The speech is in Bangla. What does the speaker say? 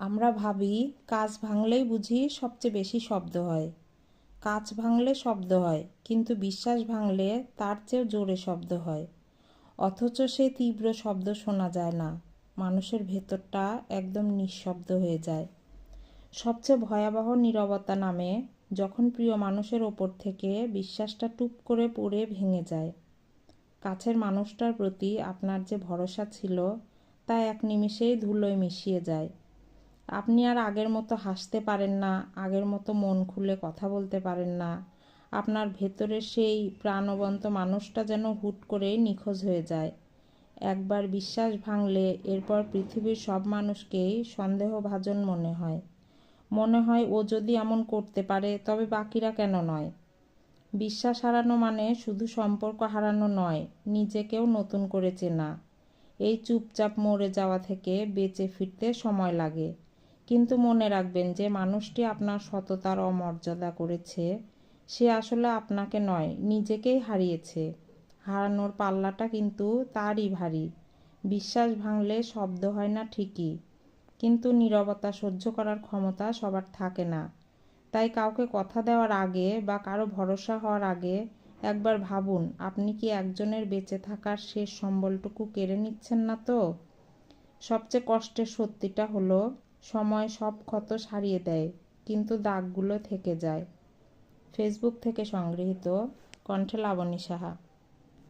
আমরা ভাবি কাঁচ ভাঙলেই বুঝি সবচেয়ে বেশি শব্দ হয়। কাঁচ ভাঙলে শব্দ হয়, কিন্তু বিশ্বাস ভাঙলে তার চেয়েও জোরে শব্দ হয়। অথচ সেই তীব্র শব্দ শোনা যায় না। মানুষের ভেতরটা একদম নিঃশব্দ হয়ে যায়। সবচেয়ে ভয়াবহ নীরবতা নামে যখন প্রিয় মানুষের ওপর থেকে বিশ্বাসটা টুপ করে পড়ে ভেঙে যায়। কাছের মানুষটার প্রতি আপনার যে ভরসা ছিল তা এক নিমিষেই ধুলোয় মিশিয়ে যায়। আপনি আর আগের মতো হাসতে পারেন না, আগের মতো মন খুলে কথা বলতে পারেন না। আপনার ভেতরের সেই প্রাণবন্ত মানুষটা যেন হুট করেই নিখোঁজ হয়ে যায়। একবার বিশ্বাস ভাঙলে এরপর পৃথিবীর সব মানুষকেই সন্দেহভাজন মনে হয়। মনে হয় ও যদি এমন করতে পারে তবে বাকিরা কেন নয়। বিশ্বাস হারানো মানে শুধু সম্পর্ক হারানো নয়, নিজেকেও নতুন করে চেনা। এই চুপচাপ মরে যাওয়া থেকে বেঁচে ফিরতে সময় লাগে। কিন্তু মনে রাখবেন, যে মানুষটি আপনার সততার অমর্যাদা করেছে সে আসলে আপনাকে নয়, নিজেকেই হারিয়েছে। হারানোর পাল্লাটা কিন্তু তারই ভারী। বিশ্বাস ভাঙলে শব্দ হয় না ঠিকই, কিন্তু নীরবতা সহ্য করার ক্ষমতা সবার থাকে না। তাই কাউকে কথা দেওয়ার আগে বা কারো ভরসা হওয়ার আগে একবার ভাবুন, আপনি কি একজনের বেঁচে থাকার শেষ সম্বলটুকু কেড়ে নিচ্ছেন না তো? সবচেয়ে কষ্টের সত্যিটা হলো, সময় সব ক্ষত সারিয়ে দেয়, কিন্তু দাগগুলো থেকে যায়। ফেসবুক থেকে সংগৃহীত, কণ্ঠে লাবণী সাহা।